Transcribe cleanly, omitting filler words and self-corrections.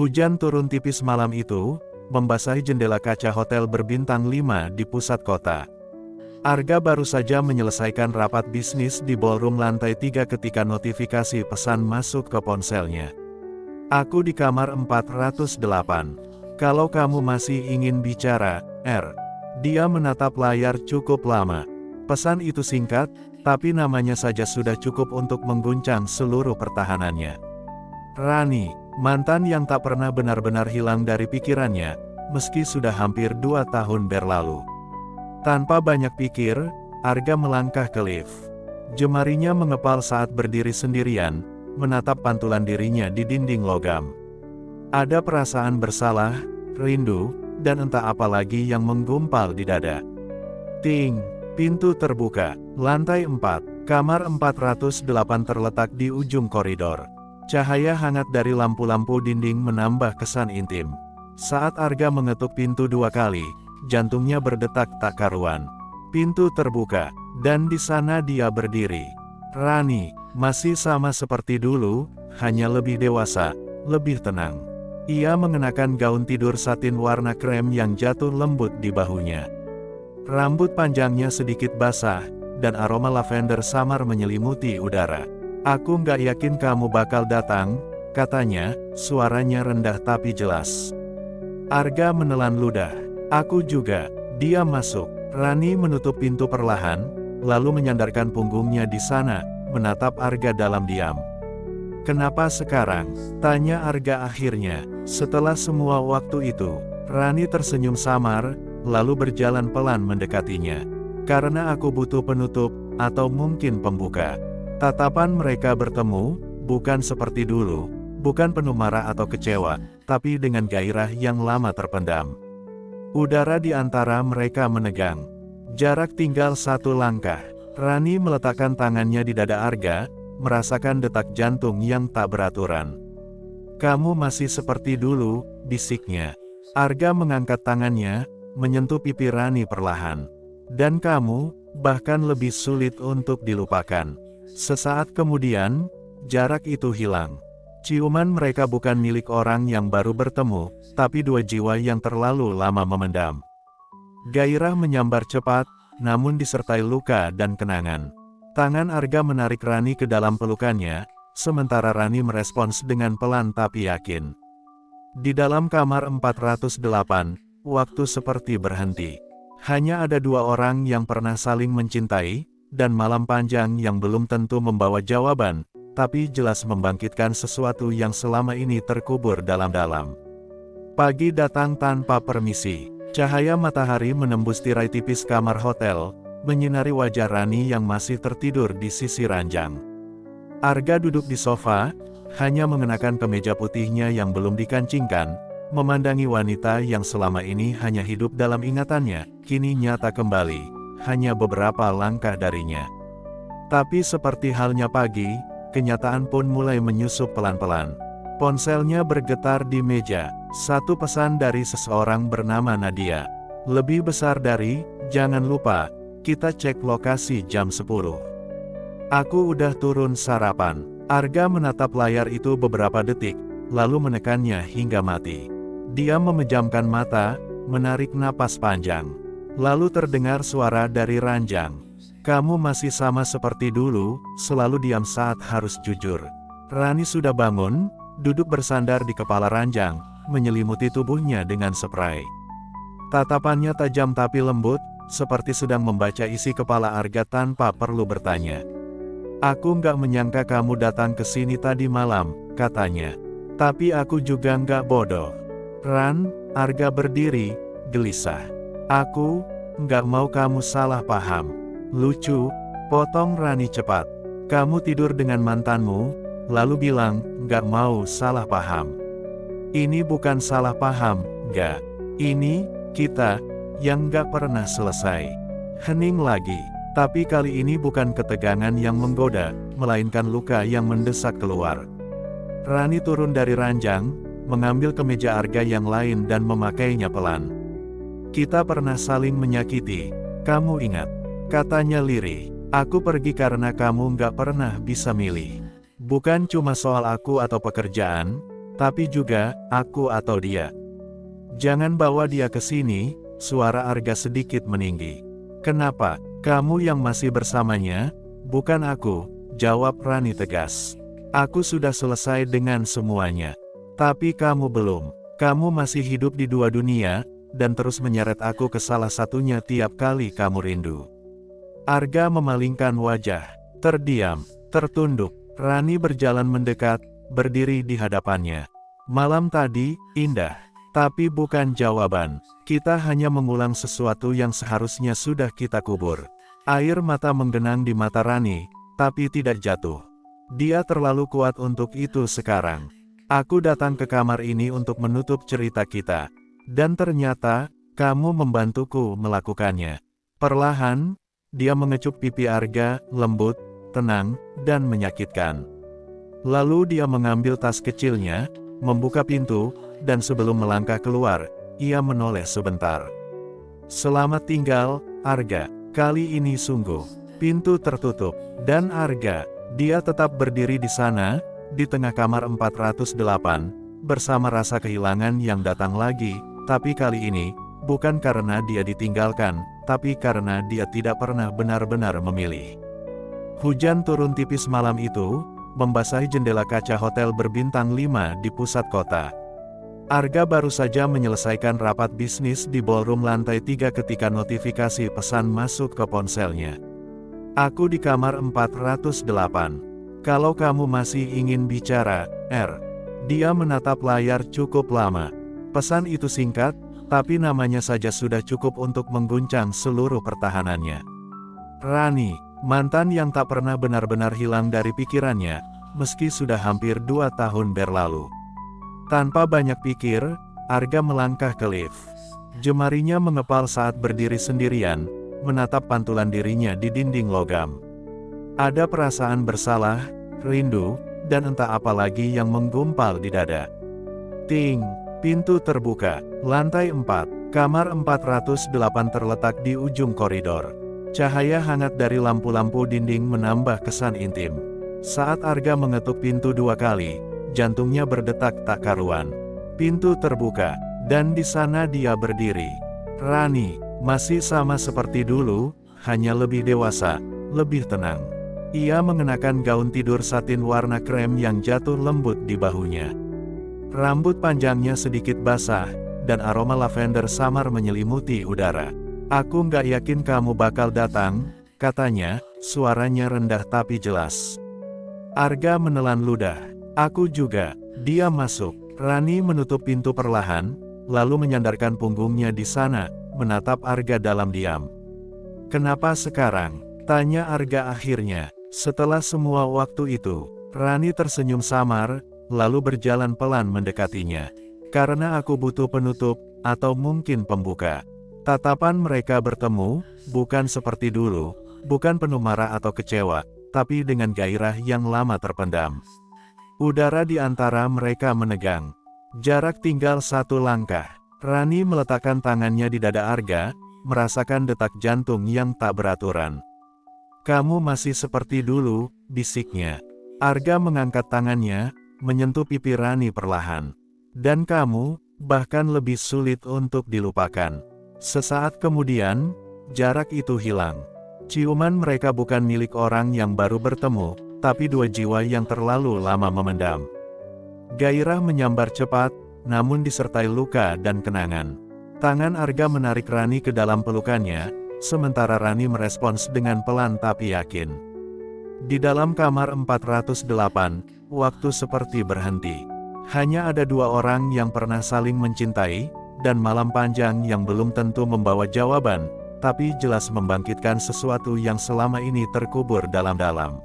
Hujan turun tipis malam itu, membasahi jendela kaca hotel berbintang 5 di pusat kota. Arga baru saja menyelesaikan rapat bisnis di ballroom lantai 3 ketika notifikasi pesan masuk ke ponselnya. Aku di kamar 408. Kalau kamu masih ingin bicara, R. Dia menatap layar cukup lama. Pesan itu singkat, tapi namanya saja sudah cukup untuk mengguncang seluruh pertahanannya. Rani, mantan yang tak pernah benar-benar hilang dari pikirannya, meski sudah hampir 2 tahun berlalu. Tanpa banyak pikir, Arga melangkah ke lift. Jemarinya mengepal saat berdiri sendirian, menatap pantulan dirinya di dinding logam. Ada perasaan bersalah, rindu, dan entah apa lagi yang menggumpal di dada. Ting, pintu terbuka. Lantai 4, kamar 408 terletak di ujung koridor. Cahaya hangat dari lampu-lampu dinding menambah kesan intim. Saat Arga mengetuk pintu 2 kali, jantungnya berdetak tak karuan. Pintu terbuka, dan di sana dia berdiri. Rani, masih sama seperti dulu, hanya lebih dewasa, lebih tenang. Ia mengenakan gaun tidur satin warna krem yang jatuh lembut di bahunya. Rambut panjangnya sedikit basah, dan aroma lavender samar menyelimuti udara. Aku nggak yakin kamu bakal datang, katanya, suaranya rendah tapi jelas. Arga menelan ludah. Aku juga. Dia masuk. Rani menutup pintu perlahan, lalu menyandarkan punggungnya di sana, menatap Arga dalam diam. Kenapa sekarang? Tanya Arga akhirnya. Setelah semua waktu itu, Rani tersenyum samar, lalu berjalan pelan mendekatinya. Karena aku butuh penutup, atau mungkin pembuka. Tatapan mereka bertemu, bukan seperti dulu, bukan penuh marah atau kecewa, tapi dengan gairah yang lama terpendam. Udara di antara mereka menegang. Jarak tinggal 1 langkah. Rani meletakkan tangannya di dada Arga, merasakan detak jantung yang tak beraturan. Kamu masih seperti dulu, bisiknya. Arga mengangkat tangannya, menyentuh pipi Rani perlahan. Dan kamu, bahkan lebih sulit untuk dilupakan. Sesaat kemudian, jarak itu hilang. Ciuman mereka bukan milik orang yang baru bertemu, tapi 2 jiwa yang terlalu lama memendam. Gairah menyambar cepat, namun disertai luka dan kenangan. Tangan Arga menarik Rani ke dalam pelukannya, sementara Rani merespons dengan pelan tapi yakin. Di dalam kamar 408, waktu seperti berhenti. Hanya ada 2 orang yang pernah saling mencintai, dan malam panjang yang belum tentu membawa jawaban, tapi jelas membangkitkan sesuatu yang selama ini terkubur dalam-dalam. Pagi datang tanpa permisi. Cahaya matahari menembus tirai tipis kamar hotel, menyinari wajah Rani yang masih tertidur di sisi ranjang. Arga duduk di sofa, hanya mengenakan kemeja putihnya yang belum dikancingkan, memandangi wanita yang selama ini hanya hidup dalam ingatannya, kini nyata kembali, hanya beberapa langkah darinya. Tapi seperti halnya pagi, kenyataan pun mulai menyusup pelan-pelan. Ponselnya bergetar di meja. Satu pesan dari seseorang bernama Nadia. Lebih besar dari, jangan lupa, kita cek lokasi jam 10. Aku udah turun sarapan. Arga menatap layar itu beberapa detik, lalu menekannya hingga mati. Dia memejamkan mata, menarik napas panjang. Lalu terdengar suara dari ranjang. Kamu masih sama seperti dulu, selalu diam saat harus jujur. Rani sudah bangun, duduk bersandar di kepala ranjang, menyelimuti tubuhnya dengan spray. Tatapannya tajam tapi lembut, seperti sedang membaca isi kepala Arga tanpa perlu bertanya. Aku nggak menyangka kamu datang ke sini tadi malam, katanya. Tapi aku juga nggak bodoh. Ran, Arga berdiri, gelisah. Aku nggak mau kamu salah paham. Lucu, potong Rani cepat. Kamu tidur dengan mantanmu, lalu bilang, nggak mau salah paham. Ini bukan salah paham, nggak. Ini, kita, yang nggak pernah selesai. Hening lagi, tapi kali ini bukan ketegangan yang menggoda, melainkan luka yang mendesak keluar. Rani turun dari ranjang, mengambil kemeja Arga yang lain dan memakainya pelan. Kita pernah saling menyakiti, kamu ingat? Katanya lirih. Aku pergi karena kamu nggak pernah bisa milih. Bukan cuma soal aku atau pekerjaan, tapi juga aku atau dia. Jangan bawa dia ke sini, suara Arga sedikit meninggi. Kenapa? Kamu yang masih bersamanya, bukan aku, jawab Rani tegas. Aku sudah selesai dengan semuanya. Tapi kamu belum. Kamu masih hidup di dua dunia, dan terus menyeret aku ke salah satunya tiap kali kamu rindu. Arga memalingkan wajah, terdiam, tertunduk. Rani berjalan mendekat, berdiri di hadapannya. Malam tadi, indah. Tapi bukan jawaban. Kita hanya mengulang sesuatu yang seharusnya sudah kita kubur. Air mata menggenang di mata Rani, tapi tidak jatuh. Dia terlalu kuat untuk itu sekarang. Aku datang ke kamar ini untuk menutup cerita kita. Dan ternyata, kamu membantuku melakukannya. Perlahan, dia mengecup pipi Arga, lembut, tenang, dan menyakitkan. Lalu dia mengambil tas kecilnya, membuka pintu, dan sebelum melangkah keluar, ia menoleh sebentar. Selamat tinggal, Arga. Kali ini sungguh. Pintu tertutup, dan Arga, dia tetap berdiri di sana, di tengah kamar 408, bersama rasa kehilangan yang datang lagi, tapi kali ini, bukan karena dia ditinggalkan, tapi karena dia tidak pernah benar-benar memilih. Hujan turun tipis malam itu, membasahi jendela kaca hotel berbintang 5 di pusat kota. Arga baru saja menyelesaikan rapat bisnis di ballroom lantai 3 ketika notifikasi pesan masuk ke ponselnya. Aku di kamar 408. Kalau kamu masih ingin bicara, R. Dia menatap layar cukup lama. Pesan itu singkat, tapi namanya saja sudah cukup untuk mengguncang seluruh pertahanannya. Rani, mantan yang tak pernah benar-benar hilang dari pikirannya, meski sudah hampir 2 tahun berlalu. Tanpa banyak pikir, Arga melangkah ke lift. Jemarinya mengepal saat berdiri sendirian, menatap pantulan dirinya di dinding logam. Ada perasaan bersalah, rindu, dan entah apa lagi yang menggumpal di dada. Ting, pintu terbuka. Lantai 4, kamar 408 terletak di ujung koridor. Cahaya hangat dari lampu-lampu dinding menambah kesan intim. Saat Arga mengetuk pintu 2 kali, jantungnya berdetak tak karuan. Pintu terbuka, dan di sana dia berdiri. Rani, masih sama seperti dulu, hanya lebih dewasa, lebih tenang. Ia mengenakan gaun tidur satin warna krem yang jatuh lembut di bahunya. Rambut panjangnya sedikit basah, dan aroma lavender samar menyelimuti udara. Aku nggak yakin kamu bakal datang, katanya, suaranya rendah tapi jelas. Arga menelan ludah. Aku juga. Dia masuk. Rani menutup pintu perlahan, lalu menyandarkan punggungnya di sana, menatap Arga dalam diam. Kenapa sekarang? Tanya Arga akhirnya. Setelah semua waktu itu, Rani tersenyum samar, lalu berjalan pelan mendekatinya. Karena aku butuh penutup, atau mungkin pembuka. Tatapan mereka bertemu, bukan seperti dulu, bukan penuh marah atau kecewa, tapi dengan gairah yang lama terpendam. Udara di antara mereka menegang. Jarak tinggal 1 langkah. Rani meletakkan tangannya di dada Arga, merasakan detak jantung yang tak beraturan. Kamu masih seperti dulu, bisiknya. Arga mengangkat tangannya, menyentuh pipi Rani perlahan. Dan kamu, bahkan lebih sulit untuk dilupakan. Sesaat kemudian, jarak itu hilang. Ciuman mereka bukan milik orang yang baru bertemu, tapi 2 jiwa yang terlalu lama memendam. Gairah menyambar cepat, namun disertai luka dan kenangan. Tangan Arga menarik Rani ke dalam pelukannya, sementara Rani merespons dengan pelan tapi yakin. Di dalam kamar 408, waktu seperti berhenti. Hanya ada 2 orang yang pernah saling mencintai, dan malam panjang yang belum tentu membawa jawaban, tapi jelas membangkitkan sesuatu yang selama ini terkubur dalam-dalam.